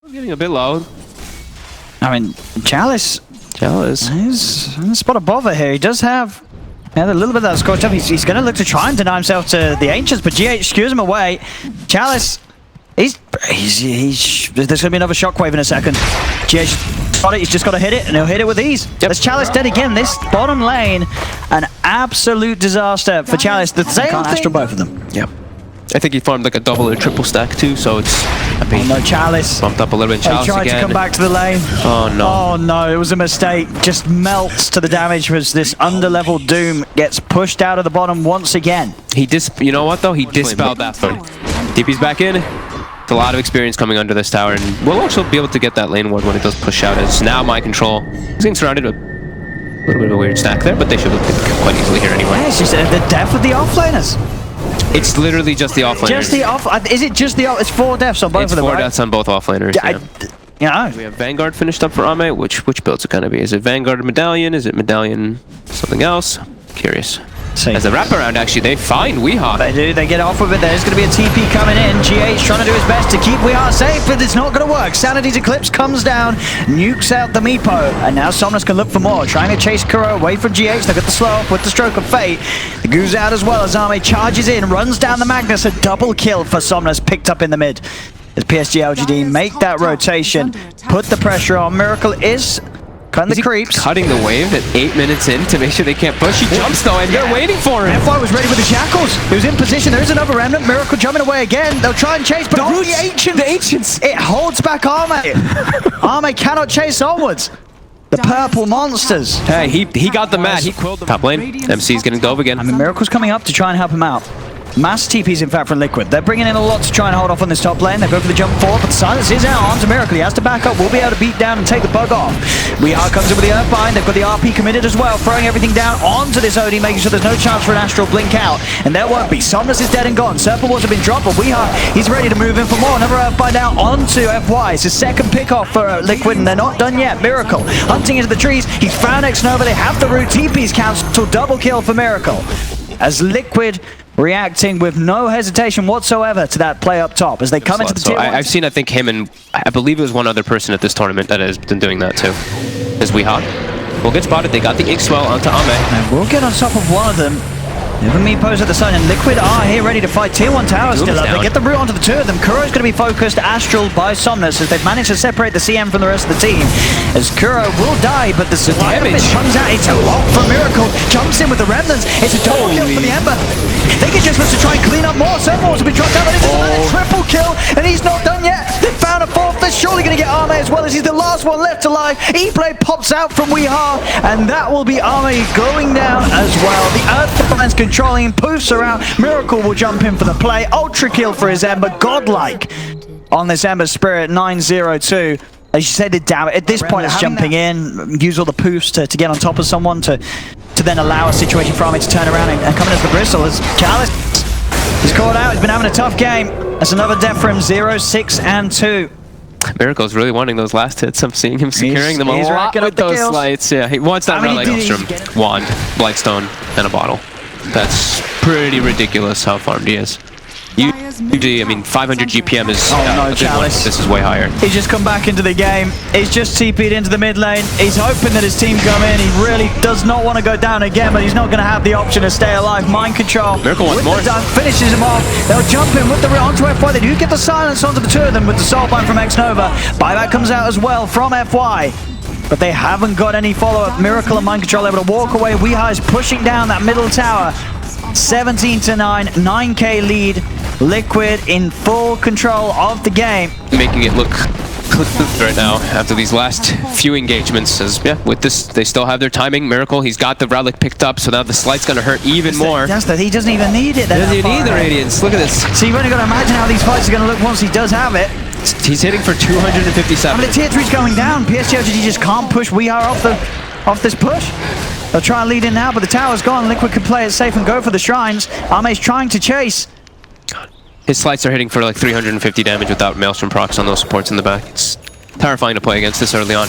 Getting a bit low. I mean, Chalice is in the spot above it here. He does have a little bit of that scorch up. He's going to look to try and deny himself to the Ancients, but GH skews him away. Chalice, there's going to be another shockwave in a second. GH got it. He's just got to hit it, and he'll hit it with ease. Yep. That's Chalice dead again. This bottom lane, an absolute disaster for Chalice. The same thing. Astral both of them. Yep. I think he farmed like a double or triple stack too, so it's no Chalice. Bumped up a little bit. Chalice tried again. to come back to the lane. Oh no. Oh no, it was a mistake. Just melts to the damage as this under-leveled Doom gets pushed out of the bottom once again. You know what though? He dispelled that one. DP's back in. It's a lot of experience coming under this tower, and we'll also be able to get that lane ward when it does push out. As now my control is getting surrounded with a little bit of a weird stack there, but they should have quite easily here anyway. Yeah, it's just the death of the offlaners. It's literally just the offlaners. Just the off. Is it just the off? It's 4 deaths on both of them, right? 4 deaths on both offlaners. Yeah. We have Vanguard finished up for Ame. Which build's it gonna be? Is it Vanguard Medallion? Is it Medallion something else? Curious. As a wraparound, actually, they find Weehaw. They do. They get off with it. There's going to be a TP coming in. GH trying to do his best to keep Weehaw safe, but it's not going to work. Sanity's Eclipse comes down, nukes out the Meepo, and now Somnus can look for more. Trying to chase Kuro away from GH. They got the slow off with the Stroke of Fate. The goose out as well as Ame charges in, runs down the Magnus. A double kill for Somnus, picked up in the mid. As PSG.LGD make that rotation, put the pressure on. Miracle is cutting the creeps. Cutting the wave at 8 minutes in to make sure they can't push. He jumps though, and they're waiting for him. FY was ready with the shackles. He was in position. There is another remnant. Miracle jumping away again. They'll try and chase, but not the Ancients. The Ancients. It holds back Ame. Ame cannot chase onwards. The purple monsters. Hey, he got the mat. He quilled the top lane. MC's getting dove again. I mean, Miracle's coming up to try and help him out. Mass TPs, in fact, from Liquid. They're bringing in a lot to try and hold off on this top lane. They go for the jump forward, but the silence is out onto Miracle. He has to back up. We'll be able to beat down and take the bug off. Weehaw comes in with the Earthbind. They've got the RP committed as well, throwing everything down onto this OD, making sure there's no chance for an Astral blink out. And there won't be. Somnus is dead and gone. Serpent Walls have been dropped, but Weehaw, he's ready to move in for more. Another Earthbind out onto FY. It's his second pick off for Liquid, and they're not done yet. Miracle hunting into the trees. He's found X-Nova. They have the root. TP's cancelled. Double kill for Miracle. As Liquid reacting with no hesitation whatsoever to that play up top as they come into the tier 1. I've seen, I think, him and I believe it was one other person at this tournament that has been doing that too. Is Weehaw. We'll get spotted. They got the ink swell onto Ame. And we'll get on top of one of them. Never Meepos at the side, and Liquid are here ready to fight. Tier 1 tower still up. They get the root onto the 2 of them. Kuro's going to be focused Astral by Somnus as they've managed to separate the CM from the rest of the team. As Kuro will die, but the damage comes out. It's a lot for Miracle. Jumps in with the remnants. It's a double kill for the Ember. They can just look to try and clean up more. Servos will be dropped down, but it's a triple kill, and he's not done yet. They found a 4th. They're surely going to get Ame as well, as he's the last one left alive. E-Play pops out from Weehaw, and that will be Ame going down as well. The Earth Defiance controlling, poofs around. Miracle will jump in for the play. Ultra kill for his Ember. Godlike on this Ember Spirit 902. As you said, the damage at this point, it's jumping in, use all the poofs to get on top of someone to then allow a situation for Ame to turn around and come in as the bristle. As Chalice is caught out, he's been having a tough game. That's another death for him, 0, 6, and 2. Miracle's really wanting those last hits. I'm seeing him securing them a lot with those kills. lights. Yeah, he wants that relic Elstrom, wand, Blightstone, and a bottle. That's pretty ridiculous how farmed he is. I mean, 500 GPM is no, Chalice. This is way higher. He's just come back into the game. He's just TP'd into the mid lane. He's hoping that his team come in. He really does not want to go down again, but he's not going to have the option to stay alive. Mind control. Miracle wants more. Finishes him off. They'll jump in with the onto FY. They do get the silence onto the 2 of them with the soulbind from X-Nova. Buyback comes out as well from FY. But they haven't got any follow-up. Miracle and Mind Control able to walk away. Weehaw is pushing down that middle tower. 17-9, 9k lead. Liquid in full control of the game. Making it look right now after these last few engagements. As with this, they still have their timing. Miracle, he's got the relic picked up, so now the slight's going to hurt even more. That's that. He doesn't even need it. He doesn't even need the Radiance. Look at this. So you've only got to imagine how these fights are going to look once he does have it. He's hitting for 257. I mean, the tier 3's going down. PSG.LGD just can't push Weehaw off this push. They'll try and lead in now, but the tower's gone. Liquid can play it safe and go for the shrines. Ame's trying to chase. His slides are hitting for like 350 damage without Maelstrom procs on those supports in the back. It's terrifying to play against this early on.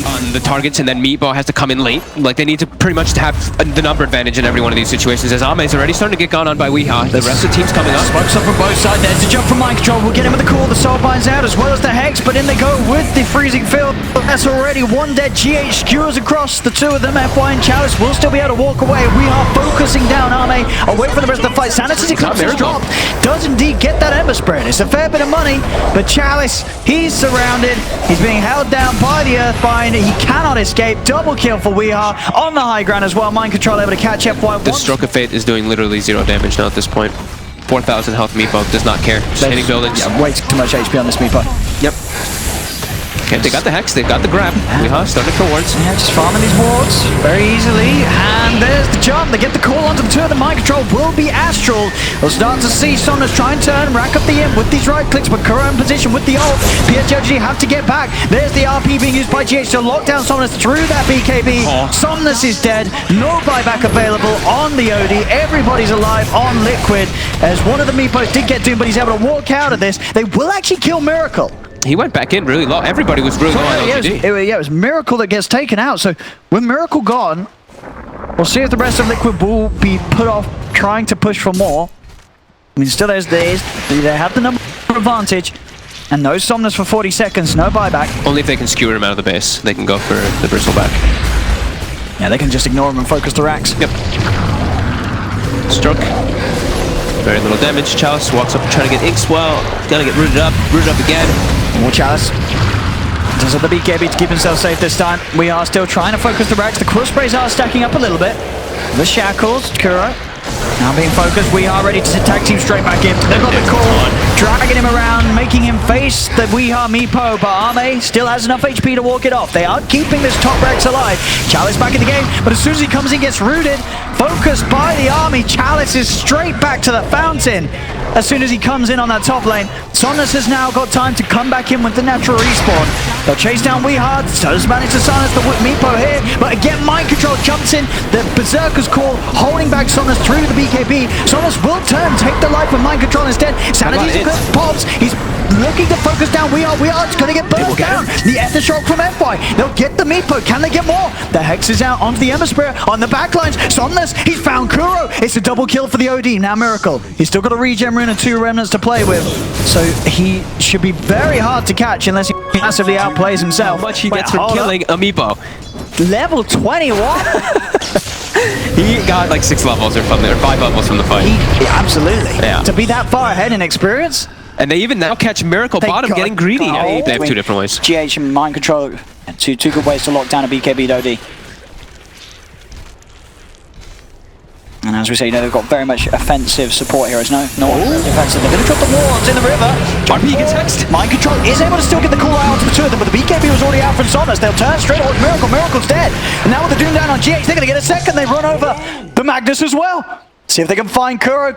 on the targets, and then Meatball has to come in late. Like, they need to pretty much have the number advantage in every one of these situations, as Ame's already starting to get gone on by Weeha. The rest of the team's coming up. Smokes up from both sides. There's the jump from Mind Control. We'll get him with the call. The soul binds out as well as the Hex, but in they go with the freezing field. That's already one dead. GH skewers across the two of them. FY and Chalice will still be able to walk away. We are focusing down Ame away from the rest of the fight. Sanity's Eclipse is dropped. Does indeed get that Ember Spread. It's a fair bit of money, but Chalice, he's surrounded. He's being held down by the Earthbind. He cannot escape. Double kill for Weeha on the high ground as well. Mind Control able to catch FY. The Stroke of Fate is doing literally 0 damage now at this point. 4,000 health Meepo does not care. Just hitting buildings. Yeah, way too much HP on this Meepo. Yep. Okay, they got the Hex, they've got the grab. Weeha starting for wards. Yeah, just farming these wards very easily. And there's the jump. They get the call onto the two of the Mind Control will be Astral. We'll start to see Somnus try and turn, rack up the imp with these right clicks, but Kuro in position with the ult. PSG.LGD have to get back. There's the RP being used by GH to lock down Somnus through that BKB. Somnus is dead. No buyback available on the OD. Everybody's alive on Liquid, as one of the Meepos did get doomed, but he's able to walk out of this. They will actually kill Miracle. He went back in really low. Everybody was really low on LGD. It was Miracle that gets taken out. So with Miracle gone, we'll see if the rest of Liquid will be put off trying to push for more. I mean, still there's days. They have the number advantage. And no Somnus for 40 seconds, no buyback. Only if they can skewer him out of the base. They can go for the bristle back. Yeah, they can just ignore him and focus the racks. Yep. Stroke. Very little damage. Chalice walks up trying to get Inks. Well, gonna get rooted up again. More Chalice. Does have the BKB to keep himself safe this time. We are still trying to focus the racks. The quill sprays are stacking up a little bit. The shackles, Kuro. Now being focused, we are ready to tag team straight back in. They've got the call, dragging him around, making him face the Weeha Meepo, but Ame still has enough HP to walk it off. They are keeping this top Rex alive. Chalice back in the game, but as soon as he comes in, gets rooted. Focused by the army, Chalice is straight back to the fountain. As soon as he comes in on that top lane, Somnus has now got time to come back in with the natural respawn. They'll chase down Weeha, does manage to silence the Meepo here, but again Mind Control jumps in, the Berserker's call, holding back Somnus through the BKB. Somnus will turn, take the life of Mind Control instead. Sanity's Eclipse pops, he's looking to focus down Weeha. Weeha's gonna get burst down. The Aftershock from FY, they'll get the Meepo, can they get more? The Hex is out onto the Ember Spear on the backlines. Somnus, he's found Kuro. It's a double kill for the OD, now Miracle. He's still got a regen rune and 2 remnants to play with, so he should be very hard to catch unless he massively outplays himself. How much he gets for killing a Meepo? Level 21? He got like 6 levels or something, or 5 levels from the fight. Absolutely. Yeah. To be that far ahead in experience. And they even now catch Miracle bottom getting greedy. Yeah, they have 2 different ways. GH and Mind Control, two good ways to lock down a BKB OD. And as we say, they've got very much offensive support heroes. No defensive. They're going to drop the wards in the river. RP gets hexed. Mind Control is able to still get the call out to the two of them, but the BKB was already out from Somnus. They'll turn straight towards Miracle. Miracle's dead. And now with the Doom down on GH, they're going to get a second. They run over the Magnus as well. See if they can find Kuro.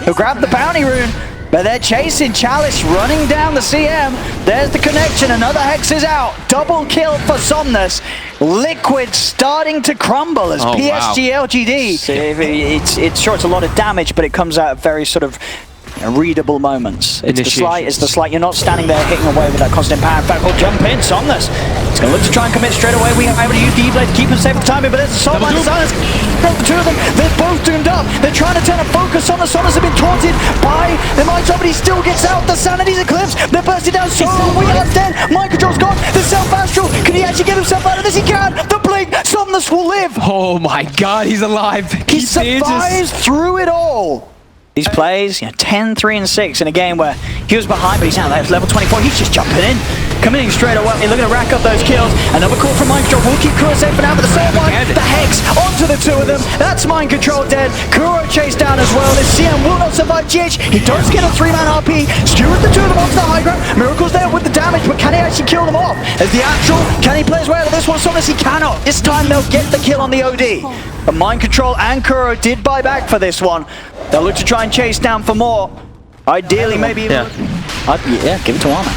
He'll grab the bounty rune. But they're chasing Chalice, running down the CM. There's the connection, another Hex is out. Double kill for Somnus. Liquid starting to crumble as PSG.LGD. So it's sure it's a lot of damage, but it comes out at very sort of readable moments. It's the slight, you're not standing there hitting away with that constant power. In fact, we'll jump in, Somnus. He's going to look to try and commit straight away. We are able to use the E-Blade to keep him safe for the time, but there's a soul line of silence. The two of them, they're both doomed up. They're trying to turn a focus on the Somnus have been taunted by the Mind Control, but he still gets out. The Sanity's Eclipse. They're bursting down so we are dead. Mind Control's gone. The Self-Astral. Can he actually get himself out of this? He can. The Blink. Somnus will live. Oh my god, he's alive. He survives through it all. These plays, 10, 3, and 6 in a game where he was behind, but he's now there. Level 24. He's just jumping in, coming in straight away. Looking to rack up those kills. Another call from Mind Control. We'll keep Kuro safe for now, but the soul one, the Hex onto the two of them. That's Mind Control dead. Kuro chased down as well. This CM will not survive GH. He does get a 3-man RP. Skewers the two of them onto the high ground. Miracle's there with the damage, but can he actually kill them off? As the actual, can he play his way out of this one? Somnus, he cannot. This time they'll get the kill on the OD. But Mind Control and Kuro did buy back for this one. They'll look to try and chase down for more. Ideally, maybe even... Yeah, give it to Arma.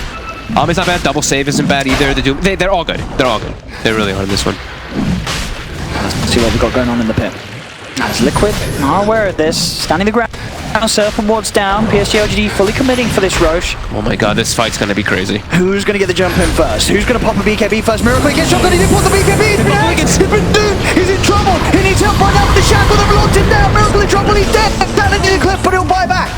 Arma's not bad. Double save isn't bad either. They're all good. They're all good. They really are in this one. Let's see what we've got going on in the pit. As Liquid are aware of this, standing the ground. Now Serpent Ward's down. PSG.LGD fully committing for this Roche. Oh my god, this fight's gonna be crazy. Who's gonna get the jump in first? Who's gonna pop a BKB first? Miracle gets shot, he didn't put the BKB. He's been doomed. He's in trouble. He needs help right now with the shackle. They've locked him down. Miracle in trouble. He's dead. Down into the cliff, but he'll buy back.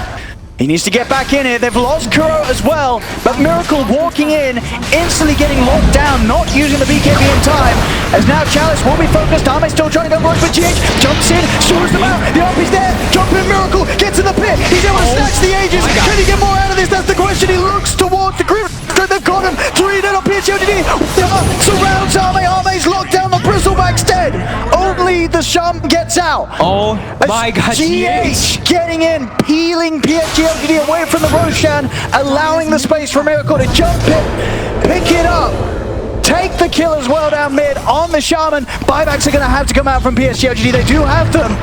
He needs to get back in here. They've lost Kuro as well, but Miracle walking in, instantly getting locked down, not using the BKB in time. As now Chalice will be focused. Arme still trying to go rush, but GH jumps in, shoots them out. The RP's there. Jump in, Miracle gets in the pit. He's able to snatch the Aegis. Can he get more out of this? That's the question. He looks towards the group. They've got him. 3-0 on PSG.LGD. Surrounds Arme. Arme's locked down. The Bristleback's dead. Only the Shaman gets out. Oh my god, GH getting in, peeling PSG.LGD away from the Roshan, allowing the space for Miracle to jump it, pick it up, take the kill as well down mid on the Shaman. Buybacks are going to have to come out from PSG.LGD. They do have them.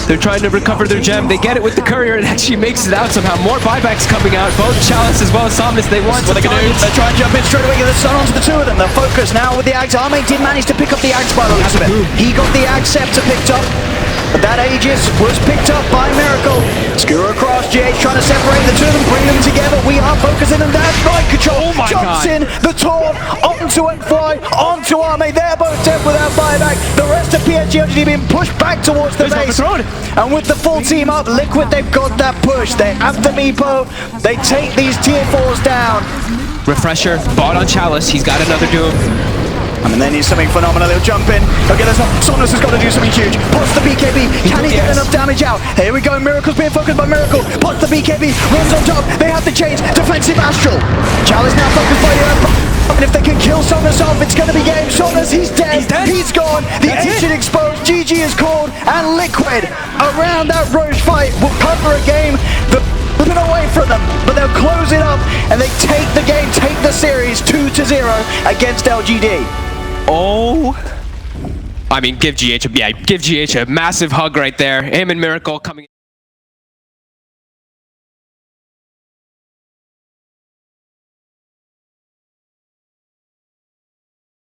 They're trying to recover their gem. They get it with the courier and actually makes it out somehow. More buybacks coming out. Both Chalice as well as Somnus. They want what they're going to do. They try and jump in straight away. Get the stun onto the two of them. They're focused now with the Axe. Arme did manage to pick up the Axe by the looks of it. He got the Axe Scepter picked up. But that Aegis was picked up by Miracle. Skewer across, GH trying to separate the two of them, bring them together. We are focusing them down. Right control. Jumps in, the taunt, onto FY, onto Arme. They're both dead without buyback. The rest of PSG.LGD being pushed back towards the base. And with the full team up, Liquid, they've got that push. They have the Meepo. They take these tier 4s down. Refresher, bought on Chalice. He's got another Doom. And then he's something phenomenal. He'll jump in. Okay, there's Somnus has got to do something huge. Pots the BKB. Can he get enough damage out? Here we go. Miracle's being focused by Miracle. Pots the BKB. Runs on top. They have to change. Defensive Astral. Chalice now focused by the and if they can kill Somnus off, it's going to be game. Somnus, he's dead. He's gone. The ancient exposed. GG is called. And Liquid around that Roche fight will cover a game. Looking away from them, but they'll close it up and they take the game, take the series 2-0 against LGD. Oh, I mean, give GH a massive hug right there. Him and Miracle coming.